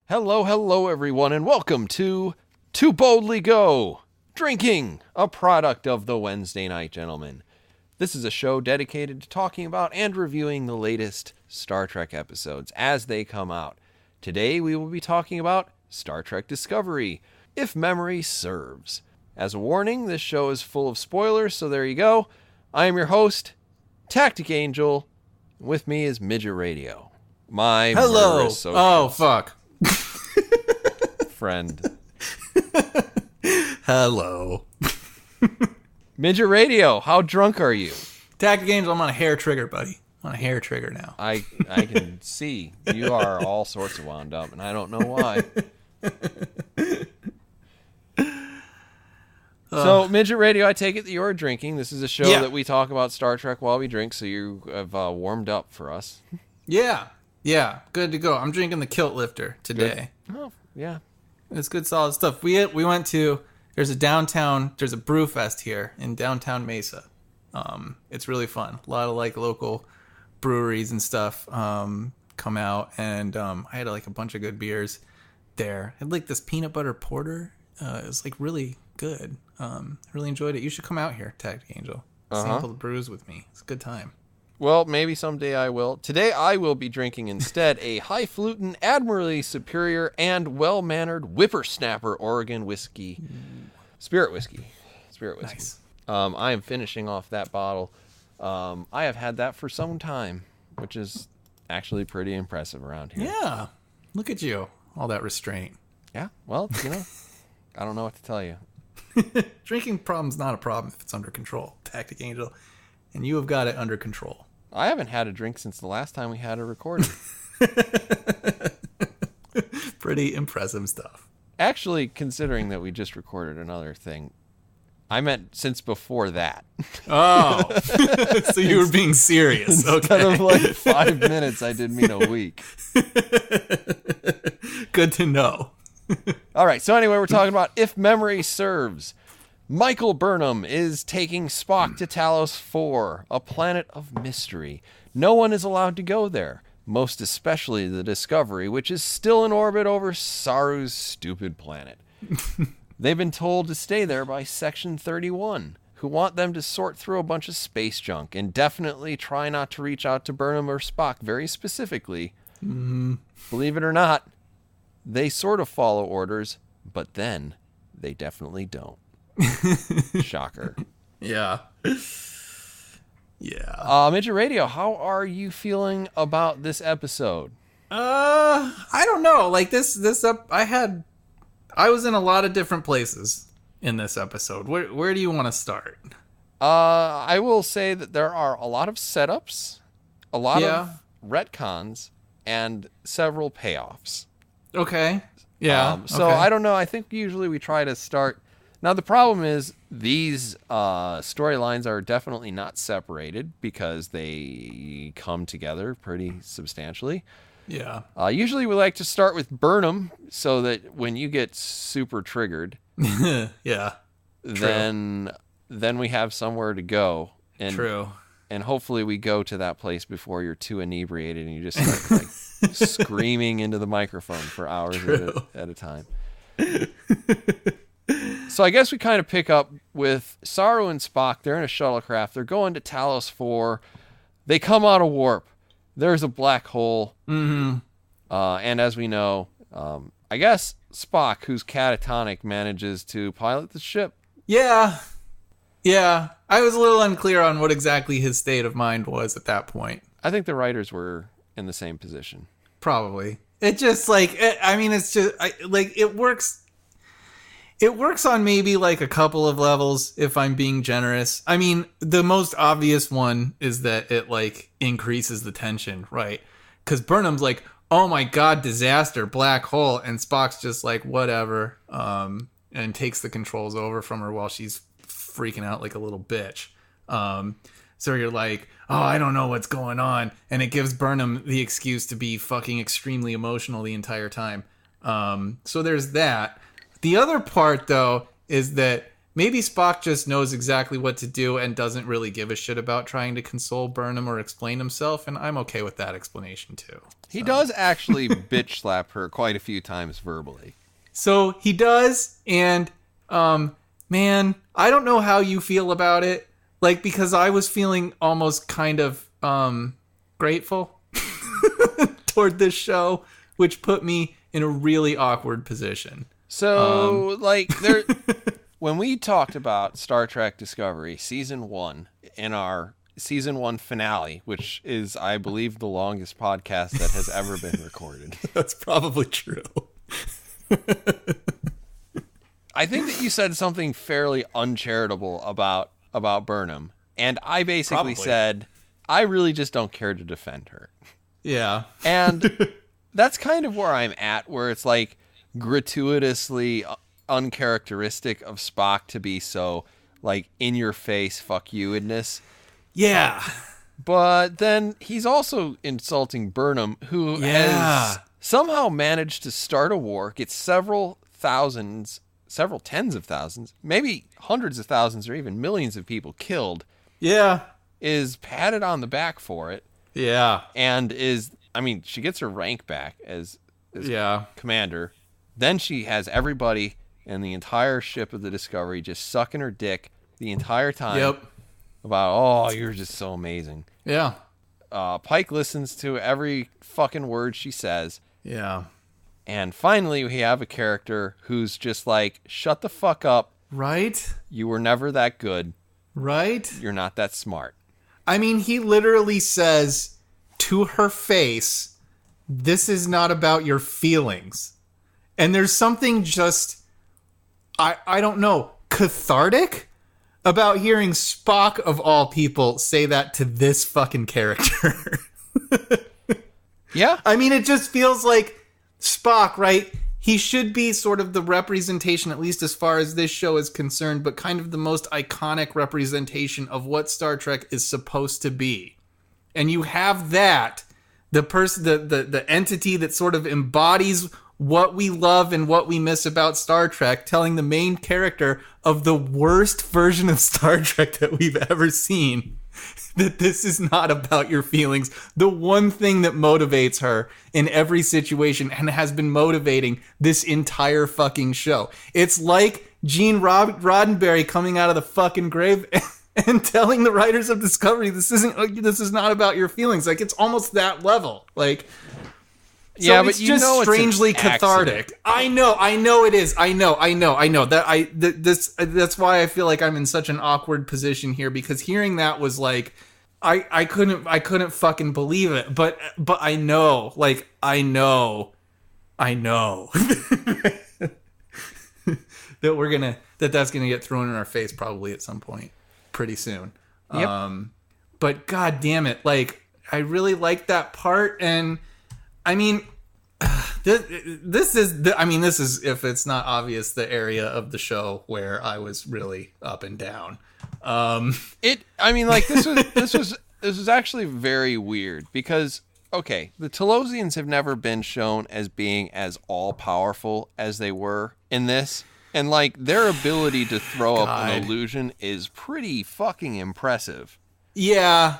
Hello, hello, everyone, and welcome to Boldly Go, Drinking, a product of the Wednesday Night Gentlemen. This is a show dedicated to talking about and reviewing the latest Star Trek episodes as they come out. Today, we will be talking about Star Trek Discovery, if memory serves. As a warning, this show is full of spoilers, so there you go. I am your host, Tactic Angel. With me is Midget Radio. My Hello. Oh, fuck. Friend. Hello. Midget Radio, how drunk are you? Tactic Angel, I'm on a hair trigger, buddy. I'm on a hair trigger now. I can see you are all sorts of wound up, and I don't know why. So, Midget Radio, I take it that you're drinking. This is a show that we talk about Star Trek while we drink, so you have warmed up for us. Yeah, good to go. I'm drinking the Kilt Lifter today. Good. Oh, yeah. It's good, solid stuff. We went to, there's a brew fest here in downtown Mesa. It's really fun. A lot of like local breweries and stuff come out, and I had like a bunch of good beers there. I had like this peanut butter porter. It was like really good. I really enjoyed it. You should come out here, Tactic Angel. Sample the brews with me. It's a good time. Well, maybe someday I will. Today I will be drinking instead a highfalutin, admirably superior, and well-mannered whippersnapper Oregon whiskey. Spirit whiskey. Nice. I am finishing off that bottle. I have had that for some time, which is actually pretty impressive around here. Yeah. Look at you. All that restraint. Yeah. Well, I don't know what to tell you. Drinking problem's not a problem if it's under control, Tactic Angel. And you have got it under control. I haven't had a drink since the last time we had a recording. Pretty impressive stuff. Actually, considering that we just recorded another thing, I meant since before that. Oh, so you were being serious. Instead Okay. of like 5 minutes, I did mean a week. Good to know. All right, so anyway, we're talking about If Memory Serves. Michael Burnham is taking Spock to Talos IV, a planet of mystery. No one is allowed to go there, most especially the Discovery, which is still in orbit over Saru's stupid planet. They've been told to stay there by Section 31, who want them to sort through a bunch of space junk and definitely try not to reach out to Burnham or Spock very specifically. Believe it or not, they sort of follow orders, but then they definitely don't. Shocker. Yeah. Midget Radio, how are you feeling about this episode? I don't know. Like this up, I was in a lot of different places in this episode. Where do you want to start? I will say that there are a lot of setups, a lot of retcons, and several payoffs. Okay. Yeah. So okay. I don't know. I think usually we try to start. Now, the problem is these storylines are definitely not separated because they come together pretty substantially. Yeah. Usually we like to start with Burnham so that when you get super triggered, yeah, then we have somewhere to go. And, True. And hopefully we go to that place before you're too inebriated and you just start like screaming into the microphone for hours at a time. So I guess we kind of pick up with Saru and Spock. They're in a shuttlecraft. They're going to Talos IV. They come out of warp. There's a black hole. Mm-hmm. And as we know, I guess Spock, who's catatonic, manages to pilot the ship. Yeah. I was a little unclear on what exactly his state of mind was at that point. I think the writers were in the same position. Probably. It just it works. It works on maybe like a couple of levels if I'm being generous. I mean, the most obvious one is that it like increases the tension, right? Because Burnham's like, oh my God, disaster, black hole. And Spock's just like, whatever. And takes the controls over from her while she's freaking out like a little bitch. So you're like, oh, I don't know what's going on. And it gives Burnham the excuse to be fucking extremely emotional the entire time. So there's that. The other part, though, is that maybe Spock just knows exactly what to do and doesn't really give a shit about trying to console Burnham or explain himself, and I'm okay with that explanation too. He does actually bitch slap her quite a few times verbally. So he does, and man, I don't know how you feel about it. Like, because I was feeling almost kind of grateful toward this show, which put me in a really awkward position. So, when we talked about Star Trek Discovery Season 1 in our Season 1 finale, which is, I believe, the longest podcast that has ever been recorded. That's probably true. I think that you said something fairly uncharitable about Burnham, and I basically said, I really just don't care to defend her. Yeah. And that's kind of where I'm at, where it's like gratuitously uncharacteristic of Spock to be so like in your face fuck you-edness. Yeah. But then he's also insulting Burnham, who has somehow managed to start a war, get several tens of thousands, maybe hundreds of thousands or even millions of people killed. Yeah. Is patted on the back for it. Yeah. And she gets her rank back as commander. Then she has everybody and the entire ship of the Discovery just sucking her dick the entire time. Yep. About, oh, you're just so amazing. Yeah. Pike listens to every fucking word she says. Yeah. And finally, we have a character who's just like, shut the fuck up. Right? You were never that good. Right? You're not that smart. I mean, he literally says to her face, this is not about your feelings. And there's something just, I don't know, cathartic about hearing Spock, of all people, say that to this fucking character. Yeah. I mean, it just feels like Spock, right? He should be sort of the representation, at least as far as this show is concerned, but kind of the most iconic representation of what Star Trek is supposed to be. And you have that, the person, the entity that sort of embodies what we love and what we miss about Star Trek, telling the main character of the worst version of Star Trek that we've ever seen that this is not about your feelings. The one thing that motivates her in every situation and has been motivating this entire fucking show. It's like Gene Roddenberry coming out of the fucking grave and telling the writers of Discovery, this is not about your feelings. Like, it's almost that level. Like, so yeah, it's but just strangely cathartic. Accident. I know it is. I know. That's why I feel like I'm in such an awkward position here, because hearing that was like, I couldn't fucking believe it. But I know, like, I know that that's gonna get thrown in our face probably at some point pretty soon. Yep. But god damn it, like, I really like that part. And I mean, this is, if it's not obvious, the area of the show where I was really up and down. This was actually very weird because, okay, the Talosians have never been shown as being as all-powerful as they were in this. And, like, their ability to throw up an illusion is pretty fucking impressive. Yeah,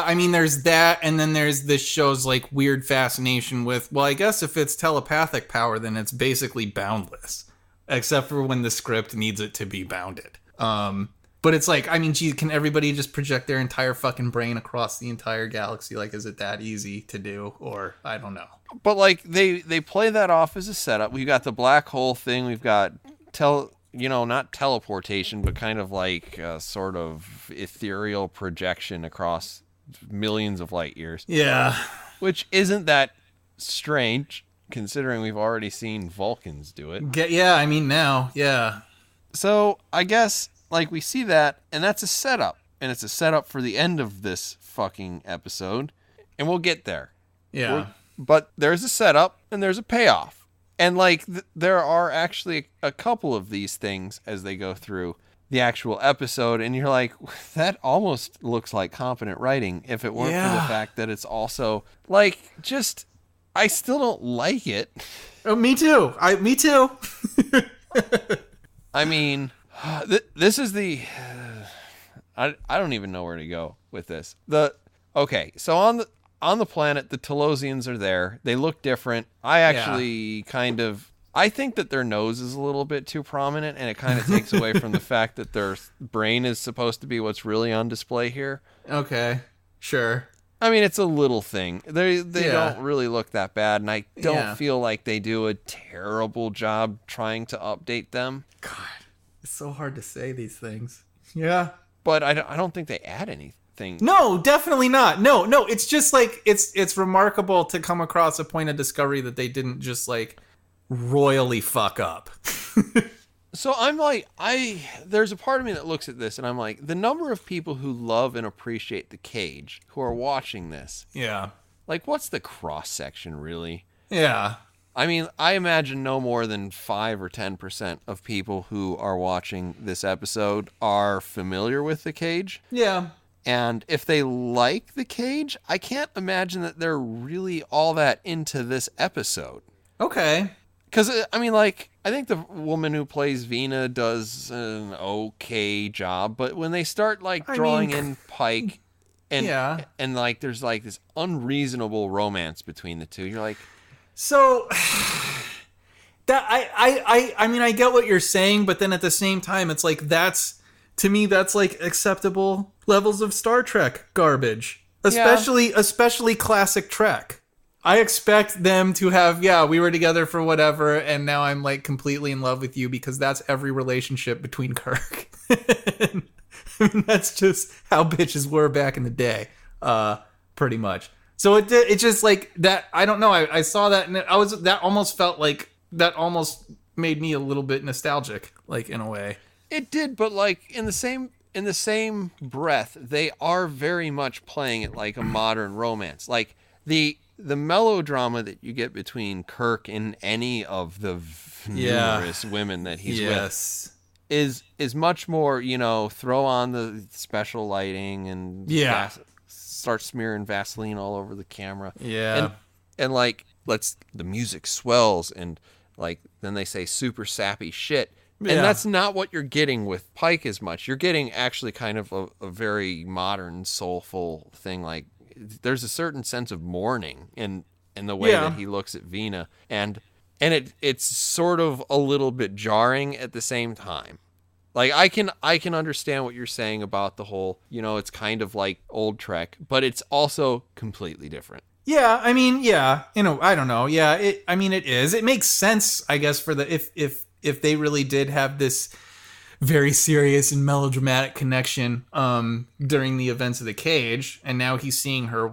I mean, there's that, and then there's this show's, like, weird fascination with, well, I guess if it's telepathic power, then it's basically boundless. Except for when the script needs it to be bounded. But it's like, I mean, gee, can everybody just project their entire fucking brain across the entire galaxy? Like, is it that easy to do? Or, I don't know. But, like, they play that off as a setup. We've got the black hole thing. We've got, not teleportation, but kind of like a sort of ethereal projection across millions of light years. Yeah. Which isn't that strange, considering we've already seen Vulcans do it. Yeah, I mean, now, yeah. So, I guess, like, we see that, and that's a setup. And it's a setup for the end of this fucking episode. And we'll get there. Yeah. But there's a setup, and there's a payoff. And, like, there are actually a couple of these things as they go through the actual episode, and you're like, that almost looks like competent writing if it weren't for the fact that it's also, like, just, I still don't like it. Oh, me too. Me too. I mean, This is the I don't even know where to go with this. Okay, so on the planet, the Talosians are there. They look different. I actually I think that their nose is a little bit too prominent, and it kind of takes away from the fact that their brain is supposed to be what's really on display here. Okay, sure. I mean, it's a little thing. They don't really look that bad, and I don't feel like they do a terrible job trying to update them. God, it's so hard to say these things. Yeah. But I don't think they add anything. No, definitely not. No, it's just like, it's remarkable to come across a point of discovery that they didn't just like royally fuck up. So I'm like, there's a part of me that looks at this and I'm like, the number of people who love and appreciate the Cage who are watching this. Yeah. Like, what's the cross section really? Yeah. I mean, I imagine no more than 5 or 10% of people who are watching this episode are familiar with the Cage. Yeah. And if they like the Cage, I can't imagine that they're really all that into this episode. Okay. Because, I mean, like, I think the woman who plays Vina does an okay job, but when they start, like, drawing in Pike, and like, there's, like, this unreasonable romance between the two, you're like... So, that, I mean, I get what you're saying, but then at the same time, it's like, to me, that's, like, acceptable levels of Star Trek garbage. Especially classic Trek. I expect them to have, we were together for whatever, and now I'm like completely in love with you, because that's every relationship between Kirk. I mean, that's just how bitches were back in the day, pretty much. So it just like that. I don't know. I saw that, and that almost made me a little bit nostalgic, like in a way. It did, but like in the same breath, they are very much playing it like a modern romance, like the melodrama that you get between Kirk and any of the numerous women that he's with is much more, throw on the special lighting and start smearing Vaseline all over the camera. Yeah. And like, the music swells and like, then they say super sappy shit. And that's not what you're getting with Pike as much. You're getting actually kind of a very modern, soulful thing. Like, there's a certain sense of mourning in the way that he looks at Vina, and it's sort of a little bit jarring at the same time. Like, I can understand what you're saying about the whole, it's kind of like old Trek, but it's also completely different. Yeah, I mean, I don't know. Yeah, it is. It makes sense, I guess, for the if they really did have this very serious and melodramatic connection during the events of the Cage, and now he's seeing her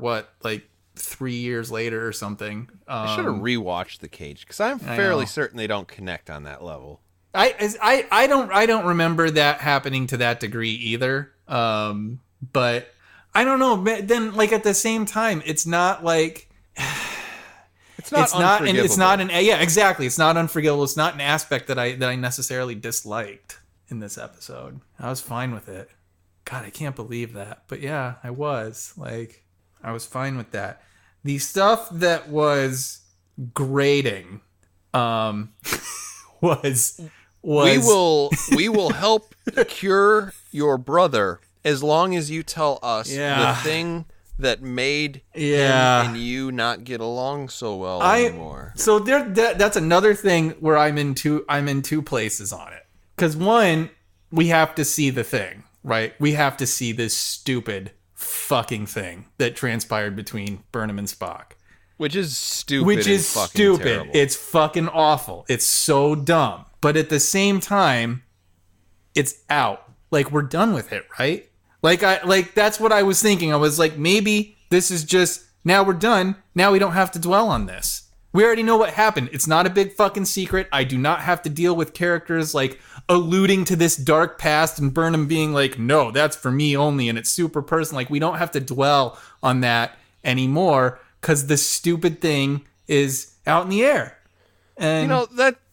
3 years later or something. I should have rewatched the Cage, because I'm fairly certain they don't connect on that level. I don't remember that happening to that degree either. But I don't know. Then like at the same time, it's not like it's not unforgivable. It's not an aspect that I necessarily disliked in this episode. I was fine with it. God, I can't believe that. But yeah, I was fine with that. The stuff that was grating was we will help cure your brother as long as you tell us the thing that made him and you not get along so well anymore. So that's another thing where I'm in two places on it. Because one, we have to see the thing, right? We have to see this stupid fucking thing that transpired between Burnham and Spock. Which is stupid. Terrible. It's fucking awful. It's so dumb. But at the same time, it's out. Like, we're done with it, right? Like that's what I was thinking. I was like, maybe this is just, now we're done. Now we don't have to dwell on this. We already know what happened. It's not a big fucking secret. I do not have to deal with characters like alluding to this dark past and Burnham being like, no, that's for me only, and it's super personal. Like, we don't have to dwell on that anymore because the stupid thing is out in the air. And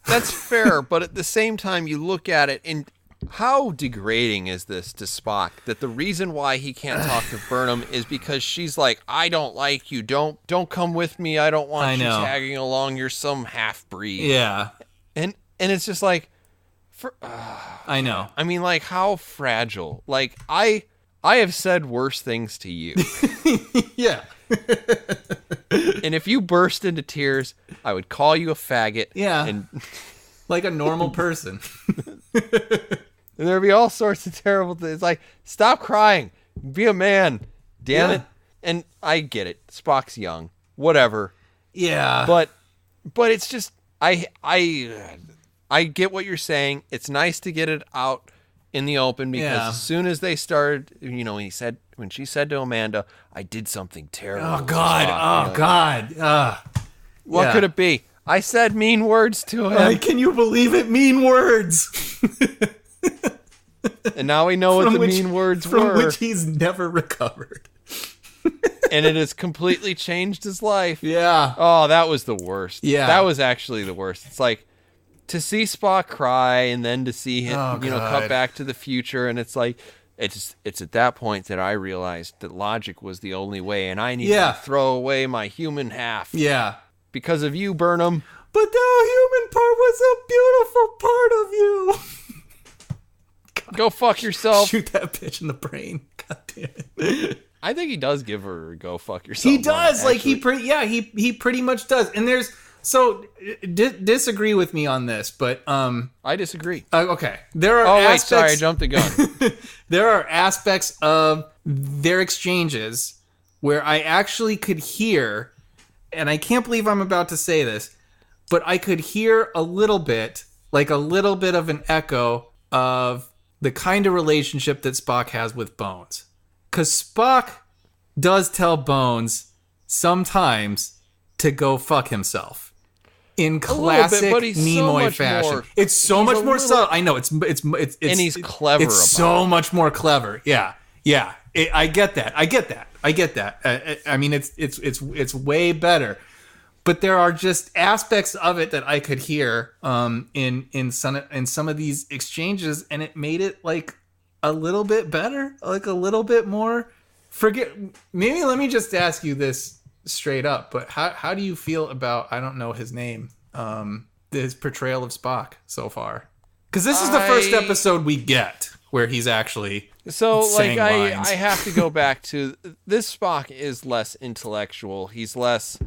that's fair, but at the same time, you look at it and how degrading is this to Spock that the reason why he can't talk to Burnham is because she's like, I don't like you. Don't come with me. I don't want you tagging along. You're some half breed. Yeah. And it's just like, I know. I mean, like, how fragile. Like, I have said worse things to you. Yeah. And if you burst into tears, I would call you a faggot. Yeah. And Like a normal person. and there'd be all sorts of terrible things. Like, stop crying. Be a man. Damn it. And I get it. Spock's young. Whatever. Yeah. But it's just I get what you're saying. It's nice to get it out in the open because as soon as they started, when she said to Amanda, "I did something terrible." Oh God. Oh God. What could it be? I said mean words to him. Can you believe it? Mean words. And now we know what the mean words were. From which he's never recovered. And it has completely changed his life. Yeah. Oh, that was the worst. Yeah. That was actually the worst. It's like to see Spock cry and then to see him, cut back to the future. And it's like, it's at that point that I realized that logic was the only way. And I needed to throw away my human half. Yeah. Because of you, Burnham. But the human part was a beautiful part of you. Go fuck yourself. Shoot that bitch in the brain. God damn it. I think he does give her a go fuck yourself. He does. Like he pretty much does. And there's disagree with me on this, but I disagree. Okay. There are aspects, sorry, I jumped the gun. There are aspects of their exchanges where I actually could hear, and I can't believe I'm about to say this, but I could hear a little bit of an echo of the kind of relationship that Spock has with Bones. Because Spock does tell Bones sometimes to go fuck himself. In classic Nimoy fashion. It's so much more subtle. I know, it's and he's clever it's so much more clever. Yeah. Yeah. I get that. I mean, it's way better. But there are just aspects of it that I could hear in some of these exchanges, and it made it like a little bit better, like a little bit more. Maybe let me just ask you this straight up, but how do you feel about, I don't know his name, his portrayal of Spock so far? Because this is the first episode we get where he's actually saying lines. I have to go back to this. Spock is less intellectual. He's less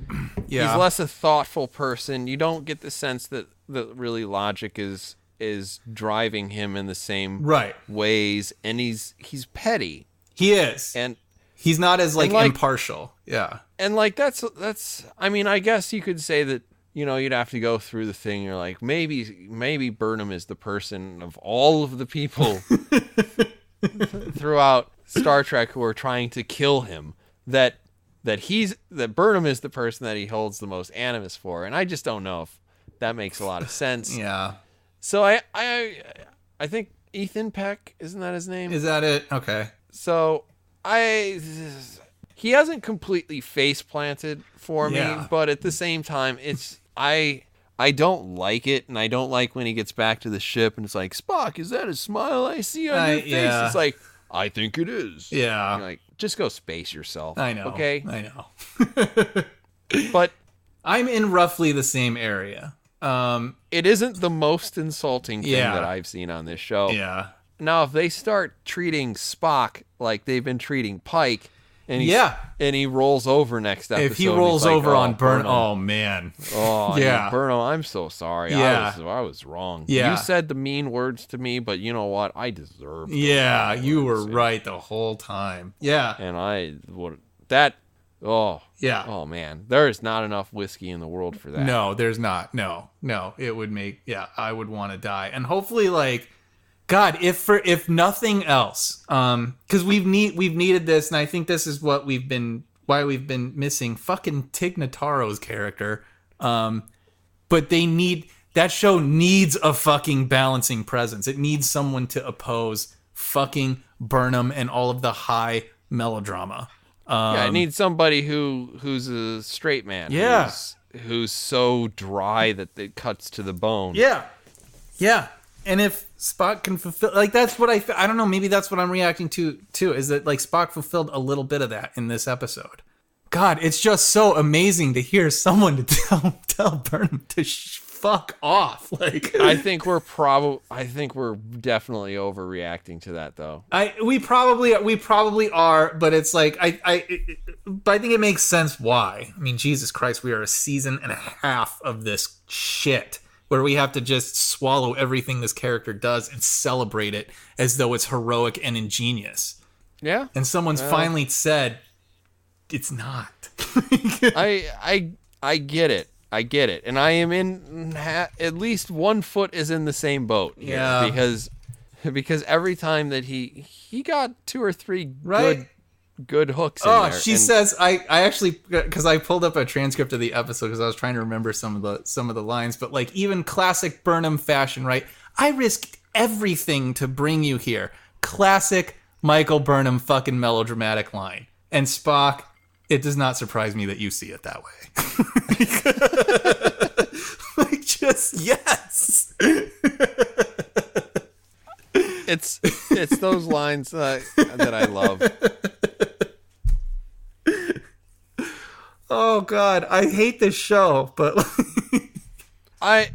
a thoughtful person. You don't get the sense that really logic is driving him in the same ways, and he's petty. He is, and he's not as impartial. Yeah, and that's. I mean, I guess you could say that. You'd have to go through the thing. You're like, maybe Burnham is the person of all of the people throughout Star Trek who are trying to kill him. That Burnham is the person that he holds the most animus for, and I just don't know if that makes a lot of sense. Yeah. So I think Ethan Peck, isn't that his name? Is that it? Okay. So he hasn't completely face planted for me, but at the same time, I don't like it, and I don't like when he gets back to the ship and it's like, Spock, is that a smile I see on your face? Yeah. It's like, I think it is. Yeah. You're like, just go space yourself. I know. Okay? I know. But I'm in roughly the same area. It isn't the most insulting thing that I've seen on this show. Yeah. Now, if they start treating Spock like they've been treating Pike, and he rolls over next episode. If he rolls over on Burnham, oh man. Oh yeah, Burnham, I'm so sorry. Yeah. I was wrong. Yeah. You said the mean words to me, but you know what? I deserved. Yeah, you were right the whole time. Yeah, and I would that. Oh yeah. Oh man, there is not enough whiskey in the world for that. No, there's not. No, it would make. Yeah, I would want to die, and hopefully, God, if nothing else, because we've needed this, and I think this is why we've been missing fucking Tig Notaro's character. But that show needs a fucking balancing presence. It needs someone to oppose fucking Burnham and all of the high melodrama. It needs somebody who's a straight man. Yeah, who's so dry that it cuts to the bone. Yeah, yeah. And if Spock can fulfill, that's what I don't know, maybe that's what I'm reacting to too, is that Spock fulfilled a little bit of that in this episode. God, it's just so amazing to hear someone to tell Burnham to fuck off. Like, I think we're definitely overreacting to that, though. we probably are, but it's like but I think it makes sense why. I mean, Jesus Christ, we are a season and a half of this shit where we have to just swallow everything this character does and celebrate it as though it's heroic and ingenious. Yeah. And someone's finally said, it's not. I get it. I get it. And I am in at least 1 foot is in the same boat. Here, Yeah. Because every time that he got 2 or 3 Right. good hooks in Oh, there. she says, I actually, because I pulled up a transcript of the episode because I was trying to remember some of the lines, but like even classic Burnham fashion, right? I risked everything to bring you here. Classic Michael Burnham fucking melodramatic line. And Spock, it does not surprise me that you see it that way. Like, just, yes. It's those lines that I love. Oh God, I hate this show, but I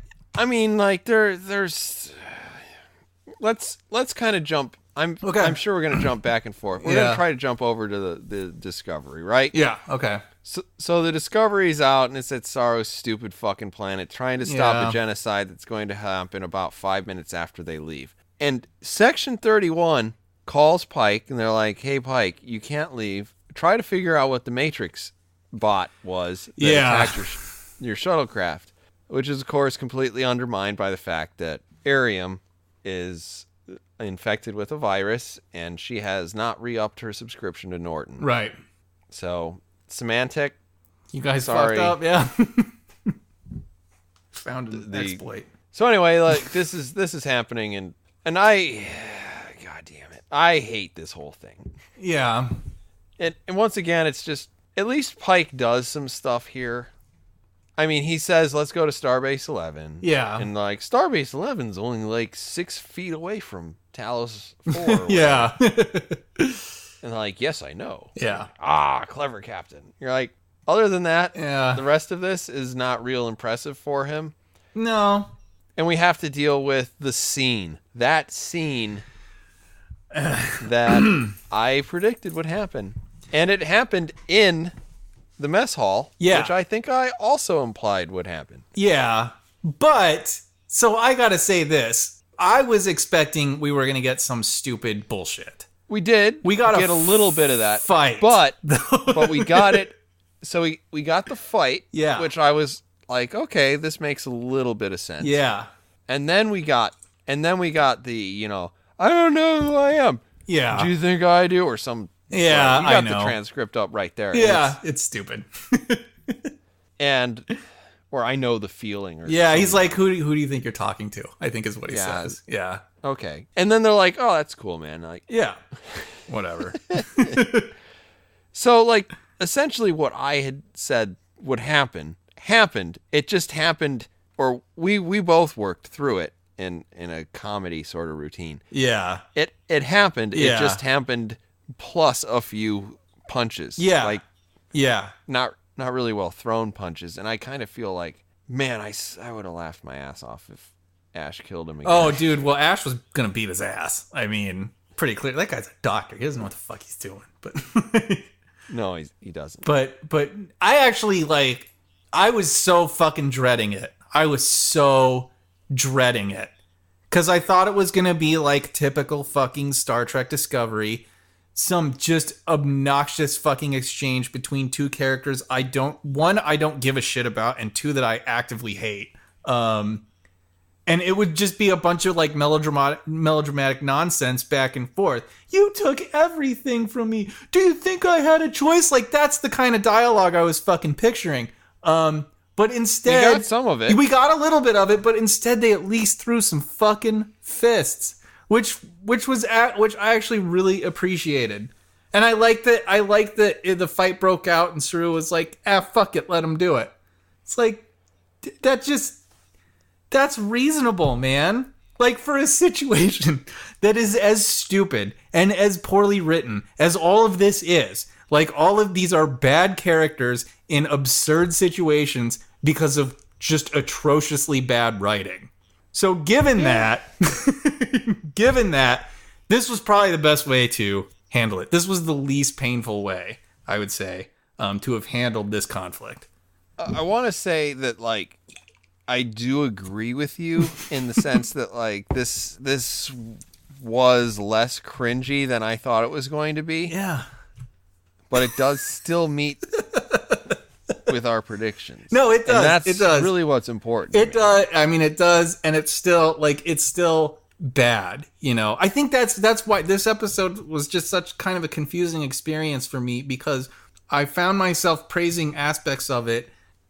mean, like there's let's kind of jump. I'm sure we're gonna jump back and forth. We're gonna try to jump over to the Discovery, right? Yeah. Okay. So the Discovery's out and it's at Saro's stupid fucking planet, trying to stop a genocide that's going to happen about 5 minutes after they leave. And Section 31 calls Pike and they're like, "Hey Pike, you can't leave. Try to figure out what the Matrix bot was that attacked your shuttlecraft," which is of course completely undermined by the fact that Arium is infected with a virus and she has not re-upped her subscription to Norton. Right. So Symantec, you guys sorry. fucked up, yeah. Found an exploit. So anyway, like this is happening and I, God damn it, I hate this whole thing. Yeah. And once again, it's just, at least Pike does some stuff here. I mean, he says, let's go to Starbase 11. Yeah. And like, Starbase 11's only like 6 feet away from Talos 4. Yeah. And like, yes, I know. Yeah. Clever captain. You're like, other than that, Yeah. the rest of this is not real impressive for him. No. And we have to deal with the scene. That scene that I predicted would happen. And it happened in the mess hall, which I think I also implied would happen. Yeah. But, so I gotta say this. I was expecting we were gonna get some stupid bullshit. We did. We got get a little bit of that. Fight. But we got it. So we got the fight, which I was like, okay, this makes a little bit of sense. Yeah. And then we got the, I don't know who I am. Yeah. Do you think I do? Or some... Yeah, you got I know. the transcript up right there. Yeah, it's stupid. Or I know the feeling. Or yeah, he's like, who do you think you're talking to? I think is what he says. Yeah. Okay. And then they're like, oh, that's cool, man. Like, yeah. Whatever. So, like, essentially what I had said would happen, happened. It just happened, or we both worked through it in a comedy sort of routine. Yeah. It happened. Yeah. It just happened plus a few punches. Yeah. Like, yeah. Not really well thrown punches. And I kind of feel like, man, I would have laughed my ass off if Ash killed him again. Oh, dude. Well, Ash was going to beat his ass. I mean, pretty clear. That guy's a doctor. He doesn't know what the fuck he's doing. But no, he doesn't. But I actually, like, I was so fucking dreading it. I was so dreading it. Because I thought it was going to be like typical fucking Star Trek Discovery. Some just obnoxious fucking exchange between two characters I don't give a shit about, and two that I actively hate. And it would just be a bunch of like melodramatic nonsense back and forth. You took everything from me. Do you think I had a choice? Like, that's the kind of dialogue I was fucking picturing. But instead, we got some of it. We got a little bit of it, but instead they at least threw some fucking fists. Which I actually really appreciated, and I like that the fight broke out and Saru was like, fuck it, let him do it. It's like that's reasonable, man. Like, for a situation that is as stupid and as poorly written as all of this is, like all of these are bad characters in absurd situations because of just atrociously bad writing. So given that, this was probably the best way to handle it. This was the least painful way, I would say, to have handled this conflict. I want to say that, like, I do agree with you in the sense that, like, this was less cringy than I thought it was going to be. Yeah. But it does still meet with our predictions. No, it does. And that's it does. really what's important. It does. I mean, it does, and it's still bad. You know, I think that's why this episode was just such kind of a confusing experience for me, because I found myself praising aspects of it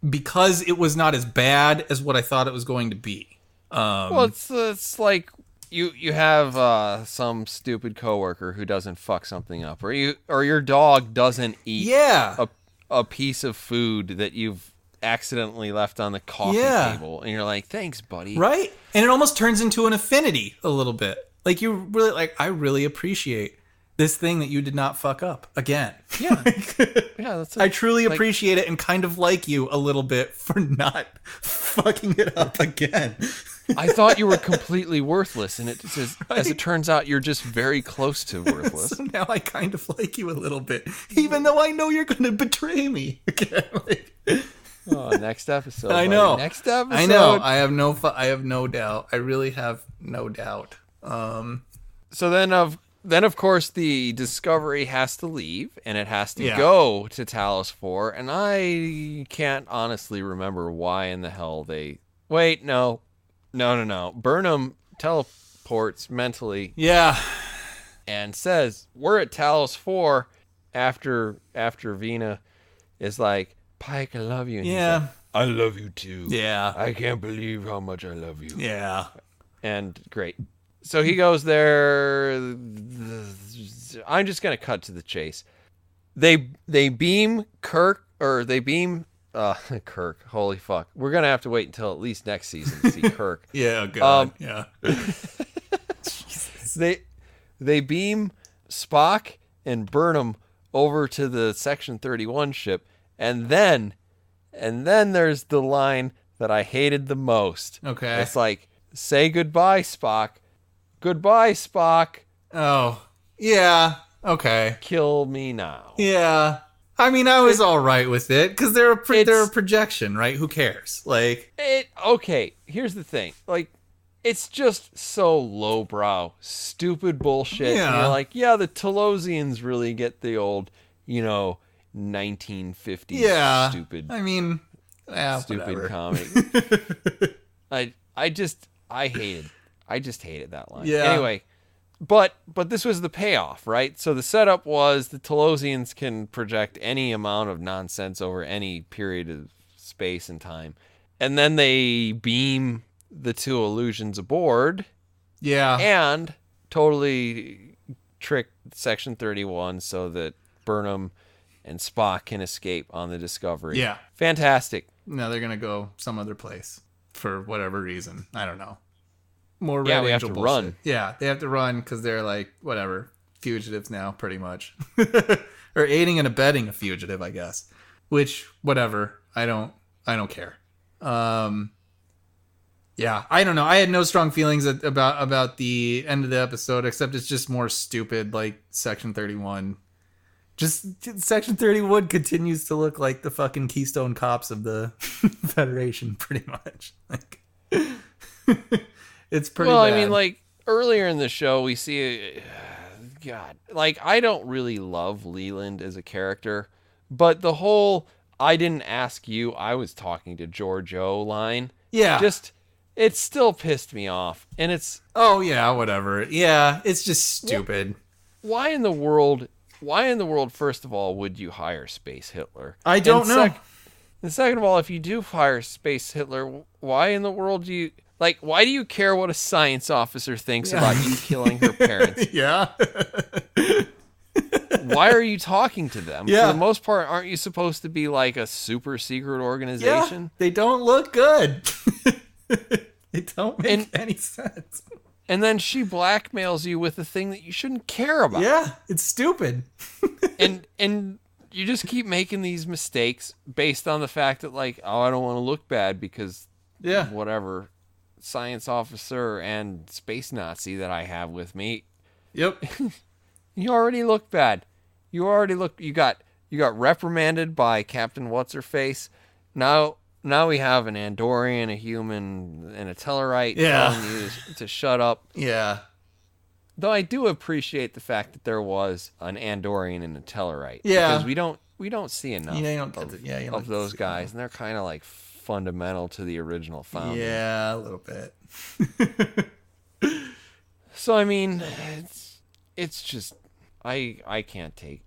because it was not as bad as what I thought it was going to be. Well, it's like you have some stupid coworker who doesn't fuck something up, or your dog doesn't eat a piece of food that you've accidentally left on the coffee table, and you're like, thanks, buddy. Right? And it almost turns into an affinity a little bit. Like, you really, like, I really appreciate this thing that you did not fuck up again. Yeah. I truly appreciate it, and kind of like you a little bit for not fucking it up again. I thought you were completely worthless, and as it turns out, you're just very close to worthless. So now I kind of like you a little bit, even though I know you're going to betray me again. Oh, next episode. I know. Buddy. Next episode. I know. I have no doubt. I really have no doubt. So then of course the Discovery has to leave, and it has to Yeah. go to Talos IV, and I can't honestly remember why in the hell they... Wait, no. Burnham teleports mentally. Yeah. And says, we're at Talos IV, after Vina is like, Pike, I love you. And he's like, I love you too. Yeah. I can't believe how much I love you. Yeah. And great. So he goes there. I'm just going to cut to the chase. They beam Kirk, or they beam Kirk. Holy fuck. We're going to have to wait until at least next season to see Kirk. Yeah, God. Yeah. They beam Spock and Burnham over to the Section 31 ship, and then there's the line that I hated the most. Okay. It's like, say goodbye, Spock. Goodbye, Spock. Oh, yeah. Okay. Kill me now. Yeah. I mean, I was all right with it because they're a projection, right? Who cares? Like, okay. Here's the thing. Like, it's just so lowbrow, stupid bullshit. Yeah. And you're like, yeah, the Talosians really get the old, 1950s stupid. I mean, stupid whatever. comic. I just hated that line. Yeah. Anyway, but this was the payoff, right? So the setup was the Talosians can project any amount of nonsense over any period of space and time. And then they beam the two illusions aboard. Yeah. And totally trick Section 31 so that Burnham and Spock can escape on the Discovery. Yeah. Fantastic. No, they're going to go some other place for whatever reason. I don't know. More Yeah, Red we have Angel to bullshit. run. Yeah, they have to run because they're like, whatever, fugitives now, pretty much. Or aiding and abetting a fugitive, I guess. Which, whatever. I don't care. Yeah, I don't know. I had no strong feelings about the end of the episode, except it's just more stupid, like Section 31. Just Section 31 continues to look like the fucking Keystone Cops of the Federation, pretty much. Like, it's pretty bad. I mean, like, earlier in the show, we see... God, like, I don't really love Leland as a character, but the whole, I didn't ask you, I was talking to Giorgio line... Yeah. It still pissed me off, and it's... Oh, yeah, whatever. Yeah, it's just stupid. Why in the world, first of all, would you hire Space Hitler? I don't know. And second of all, if you do hire Space Hitler, why in the world do you... Like, why do you care what a science officer thinks about you killing her parents? Yeah. Why are you talking to them? Yeah. For the most part, aren't you supposed to be like a super secret organization? Yeah, they don't look good. They don't make any sense. And then she blackmails you with a thing that you shouldn't care about. Yeah, it's stupid. and you just keep making these mistakes based on the fact that, like, oh, I don't want to look bad because whatever science officer and space Nazi that I have with me. Yep. You already look bad. You got reprimanded by Captain What's-Her-Face. Now we have an Andorian, a human, and a Tellarite telling you to shut up. Yeah. Though I do appreciate the fact that there was an Andorian and a Tellarite. Yeah. Because we don't see enough of those guys, and they're kind of like fundamental to the original founding. Yeah, a little bit. So I mean, it's just I can't take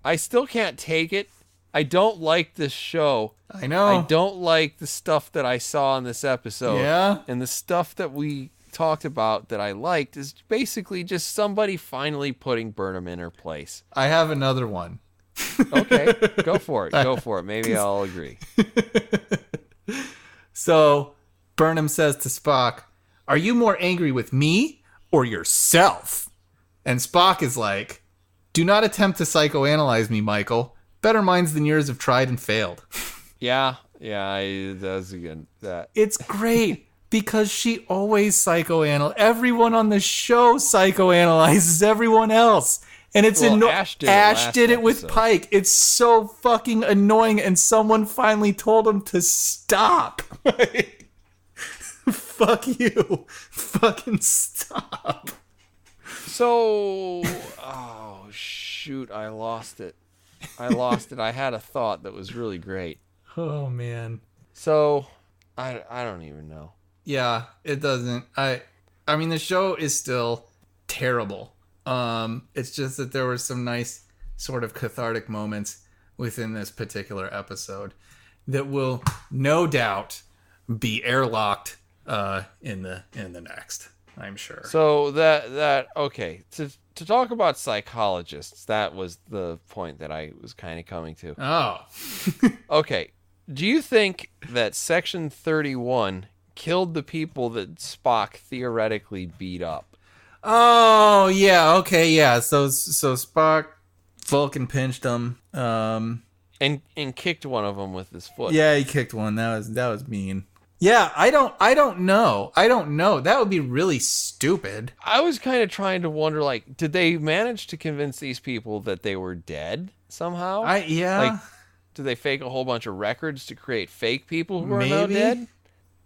I still can't take it. I don't like this show. I know. I don't like the stuff that I saw in this episode. Yeah. And the stuff that we talked about that I liked is basically just somebody finally putting Burnham in her place. I have another one. Okay, go for it. Go for it. Maybe I'll agree. So Burnham says to Spock, "Are you more angry with me or yourself?" And Spock is like, "Do not attempt to psychoanalyze me, Michael. Better minds than yours have tried and failed." Yeah, that was good. It's great because she always psychoanalyzes. Everyone on the show psychoanalyzes everyone else. And it's Ash did it with Pike. It's so fucking annoying, and someone finally told him to stop. Fuck you. Fucking stop. So, oh, shoot, I lost it. I had a thought that was really great. Oh, man. So, I don't even know. Yeah, it doesn't. I mean, the show is still terrible. It's just that there were some nice sort of cathartic moments within this particular episode that will no doubt be airlocked in the next, I'm sure. So that okay, to talk about psychologists, that was the point that I was kind of coming to. Oh. Okay. Do you think that Section 31 killed the people that Spock theoretically beat up? Oh, yeah, okay, yeah. So Spock, Vulcan pinched him, and kicked one of them with his foot. Yeah, he kicked one. That was mean. Yeah, I don't know. That would be really stupid. I was kind of trying to wonder, like, did they manage to convince these people that they were dead somehow? Yeah. Like, did they fake a whole bunch of records to create fake people who are now dead?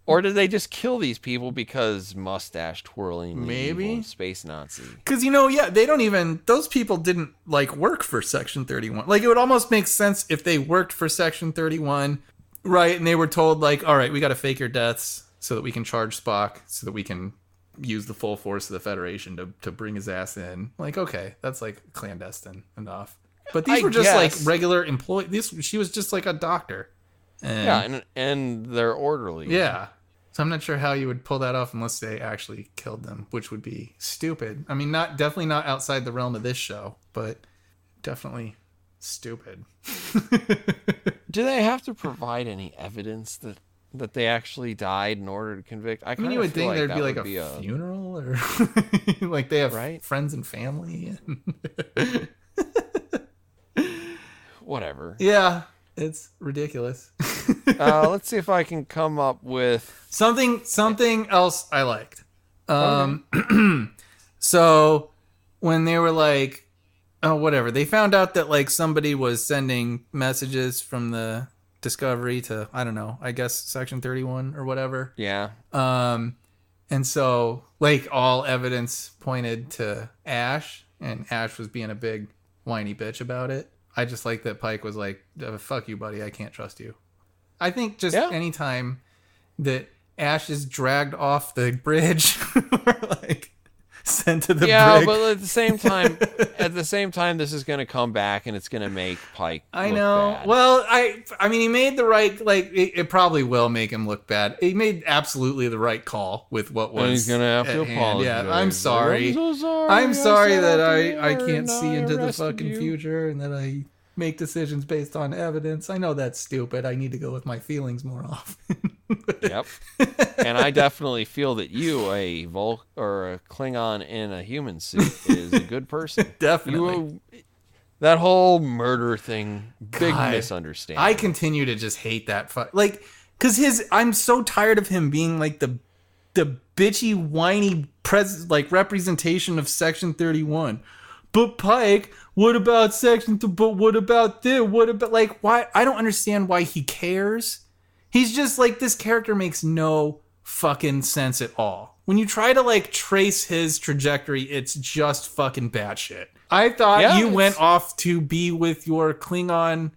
Or did they just kill these people because mustache twirling evil space Nazi? Because, they don't even... Those people didn't, like, work for Section 31. Like, it would almost make sense if they worked for Section 31, right? And they were told, like, all right, we got to fake your deaths so that we can charge Spock, so that we can use the full force of the Federation to bring his ass in. Like, okay, that's, like, clandestine enough. But these were just, like, regular employees. She was just, like, a doctor. And they're orderly. Yeah. So I'm not sure how you would pull that off unless they actually killed them, which would be stupid. I mean, definitely not outside the realm of this show, but definitely stupid. Do they have to provide any evidence that they actually died in order to convict? I mean, you would think there'd be like a funeral or like they have friends and family. Whatever. Yeah. It's ridiculous. Let's see if I can come up with something else I liked. So when they were like, oh, whatever, they found out that like somebody was sending messages from the Discovery to, I don't know, I guess Section 31 or whatever. Yeah. And so like all evidence pointed to Ash, and Ash was being a big whiny bitch about it. I just like that Pike was like, fuck you, buddy. I can't trust you. I think just anytime that Ash is dragged off the bridge or like sent to the brig. Yeah, but at the same time, this is going to come back and it's going to make Pike look bad. Well, I mean, he made the right, like, it probably will make him look bad. He made absolutely the right call with what was. And he's going to have to apologize. Yeah, I'm sorry. I'm so sorry. I'm sorry that I can't see into the fucking future and that I make decisions based on evidence. I know that's stupid. I need to go with my feelings more often. Yep. And I definitely feel that you, a or a Klingon in a human suit, is a good person. Definitely. That whole murder thing, big God, misunderstanding. I continue to just hate that because I'm so tired of him being like the bitchy, whiny representation of Section 31. But Pike, what about Section 2? But what about this? What about why? I don't understand why he cares. He's just this character makes no fucking sense at all. When you try to trace his trajectory, it's just fucking batshit. I thought you went off to be with your Klingon,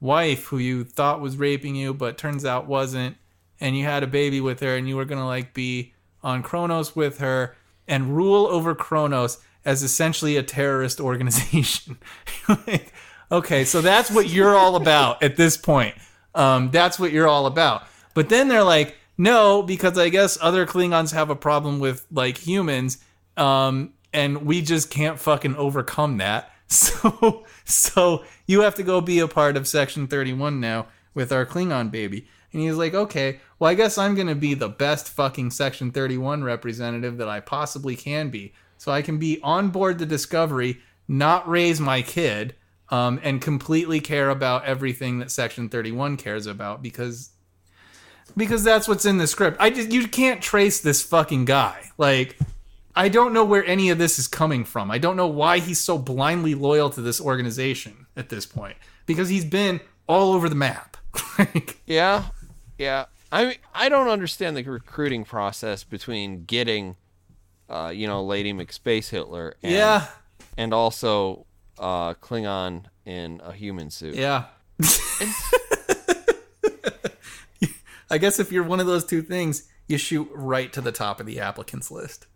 wife who you thought was raping you, but turns out wasn't. And you had a baby with her, and you were gonna be on Kronos with her and rule over Kronos as essentially a terrorist organization. Okay, so that's what you're all about at this point. That's what you're all about. But then they're like, no, because I guess other Klingons have a problem with humans, and we just can't fucking overcome that. So you have to go be a part of Section 31 now with our Klingon baby. And he's like, okay, well, I guess I'm going to be the best fucking Section 31 representative that I possibly can be. So I can be on board the Discovery, not raise my kid, and completely care about everything that Section 31 cares about because that's what's in the script. You can't trace this fucking guy. I don't know where any of this is coming from. I don't know why he's so blindly loyal to this organization at this point. Because he's been all over the map. Yeah. I mean, I don't understand the recruiting process between getting, Lady McSpace Hitler and also Klingon in a human suit. Yeah. I guess if you're one of those two things, you shoot right to the top of the applicants list.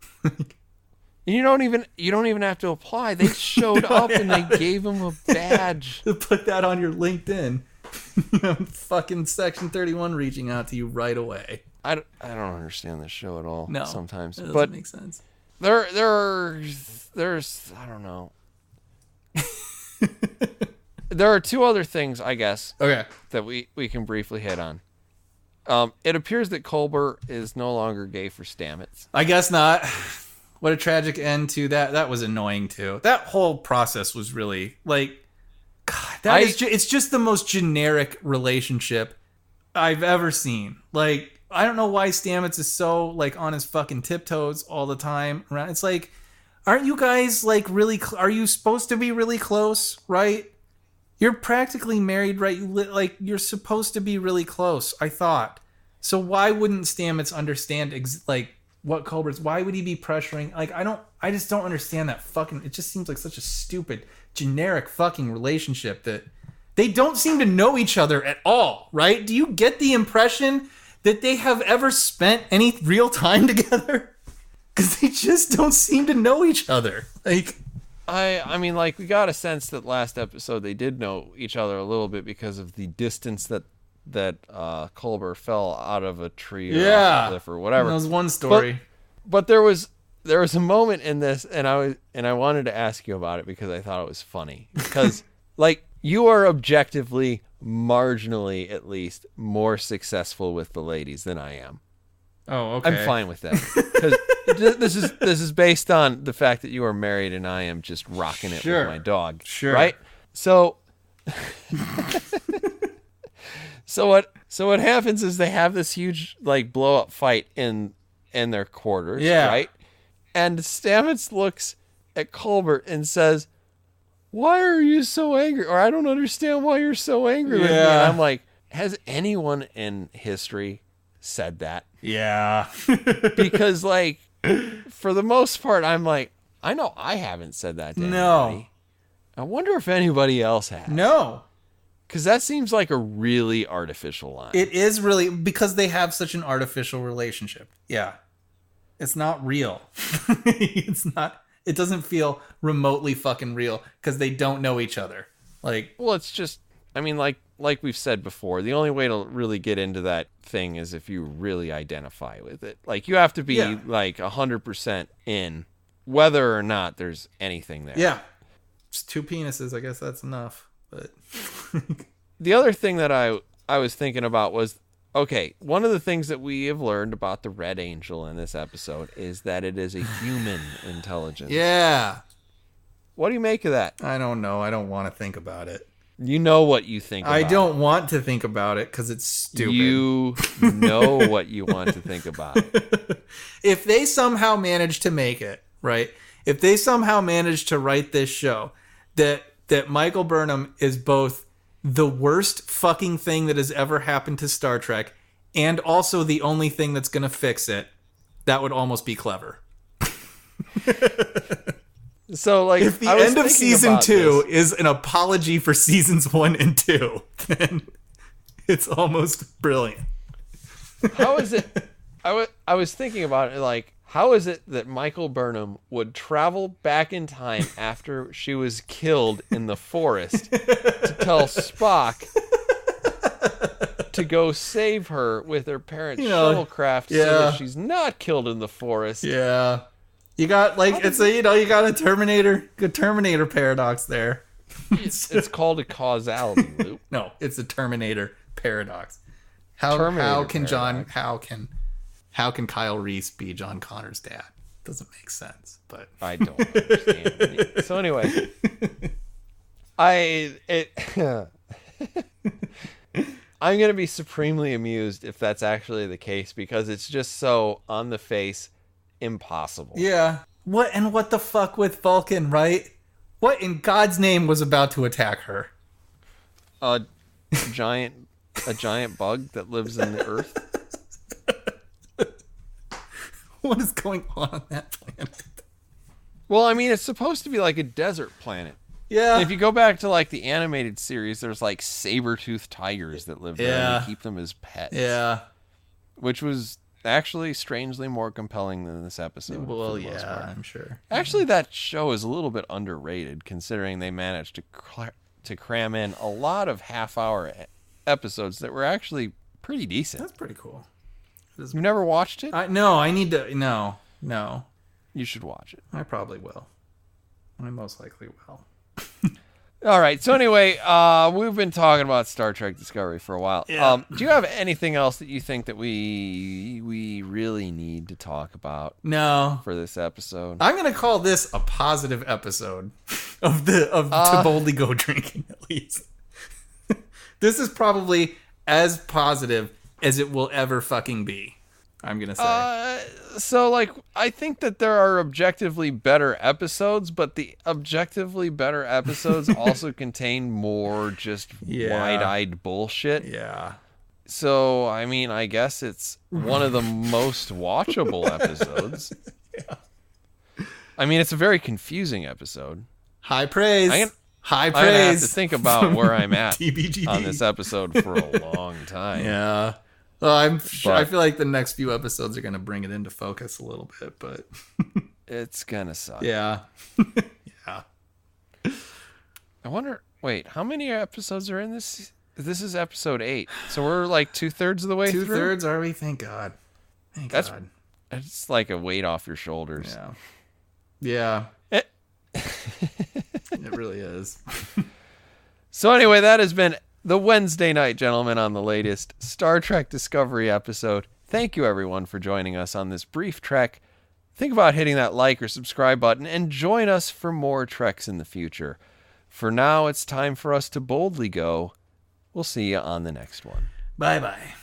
You don't even have to apply. They showed up and they gave him a badge. Put that on your LinkedIn. Fucking Section 31 reaching out to you right away. I don't understand this show at all. No, sometimes, it doesn't but make sense. There's I don't know. There are two other things, I guess. Okay. That we can briefly hit on. It appears that Culber is no longer gay for Stamets. I guess not. What a tragic end to that. That was annoying too. That whole process was really God. It's just the most generic relationship I've ever seen. I don't know why Stamets is so on his fucking tiptoes all the time. It's aren't you guys really? Are you supposed to be really close? Right? You're practically married, right? You're supposed to be really close. I thought. So why wouldn't Stamets understand what Culbert's? Why would he be pressuring? I just don't understand that fucking. It just seems like such a stupid, generic fucking relationship that they don't seem to know each other at all, right? Do you get the impression that they have ever spent any real time together? Because they just don't seem to know each other. I mean, we got a sense that last episode they did know each other a little bit because of the distance that Culber fell out of a tree or off a cliff or whatever. That was one story. But there was a moment in this, and I wanted to ask you about it because I thought it was funny. Because you are objectively, marginally at least, more successful with the ladies than I am. Oh, okay. I'm fine with that. Because this is based on the fact that you are married and I am just rocking it with my dog. Sure. Right? So what happens is they have this huge blow up fight in their quarters, right? And Stamets looks at Culbert and says, "Why are you so angry?" Or "I don't understand why you're so angry with me." And I'm like, has anyone in history said that? Yeah. Because for the most part, I'm I know I haven't said that to anybody. I wonder if anybody else has. No. Because that seems like a really artificial line. It is really, because they have such an artificial relationship. Yeah. It's not real. It's not, it doesn't feel remotely fucking real because they don't know each other. Well, it's just, I mean, like we've said before, the only way to really get into that thing is if you really identify with it. You have to be 100% in, whether or not there's anything there. Yeah. Just two penises, I guess that's enough. But the other thing that I was thinking about was, okay, one of the things that we have learned about the Red Angel in this episode is that it is a human intelligence. Yeah. What do you make of that? I don't know. I don't want to think about it. You know what you think about I don't want to think about it because it's stupid. You know what you want to think about. If they somehow manage to make it, right? If they somehow manage to write this show that Michael Burnham is both the worst fucking thing that has ever happened to Star Trek and also the only thing that's going to fix it, that would almost be clever. So, like, if the end of season 2 is an apology for seasons 1 and 2, then it's almost brilliant. How is it? I was thinking about it, like, how is it that Michael Burnham would travel back in time after she was killed in the forest to tell Spock to go save her with her parents' shuttlecraft so that she's not killed in the forest? Yeah. You got, like, you got a Terminator paradox there. It's called a causality loop. No, it's a Terminator paradox. How can Kyle Reese be John Connor's dad? Doesn't make sense, but I don't understand. So anyway, I'm going to be supremely amused if that's actually the case, because it's just so on the face impossible. Yeah. What the fuck with Vulcan, right? What in God's name was about to attack her? A giant bug that lives in the earth. What is going on that planet? Well, I mean, it's supposed to be like a desert planet. Yeah. And if you go back to, like, the animated series, there's, like, saber-toothed tigers that live there, and they keep them as pets. Yeah. Which was actually strangely more compelling than this episode. Well, yeah, I'm sure. Actually, that show is a little bit underrated, considering they managed to cram in a lot of half-hour episodes that were actually pretty decent. That's pretty cool. You've never watched it? No, I need to. No. You should watch it. I probably will. I most likely will. All right. So anyway, we've been talking about Star Trek Discovery for a while. Yeah. Do you have anything else that you think that we really need to talk about? No. For this episode, I'm gonna call this a positive episode of To Boldly Go Drinking. At least this is probably as positive as it will ever fucking be. I'm gonna say. So, like, I think that there are objectively better episodes, but the objectively better episodes also contain more just wide-eyed bullshit. Yeah. So, I mean, I guess it's one of the most watchable episodes. Yeah. I mean, it's a very confusing episode. High praise. High praise. I'm gonna have to think about where I'm at TBGD. on this episode for a long time. Yeah. Well, I feel like the next few episodes are going to bring it into focus a little bit, but it's gonna suck. Yeah. Yeah. I wonder. Wait, how many episodes are in this? This is episode 8, so we're like 2/3 of the way through. 2/3, are we? Thank God. Thank God. It's like a weight off your shoulders. Yeah. Yeah. It really is. So anyway, that has been the Wednesday night, gentlemen, on the latest Star Trek Discovery episode. Thank you, everyone, for joining us on this brief trek. Think about hitting that like or subscribe button and join us for more treks in the future. For now, it's time for us to boldly go. We'll see you on the next one. Bye-bye.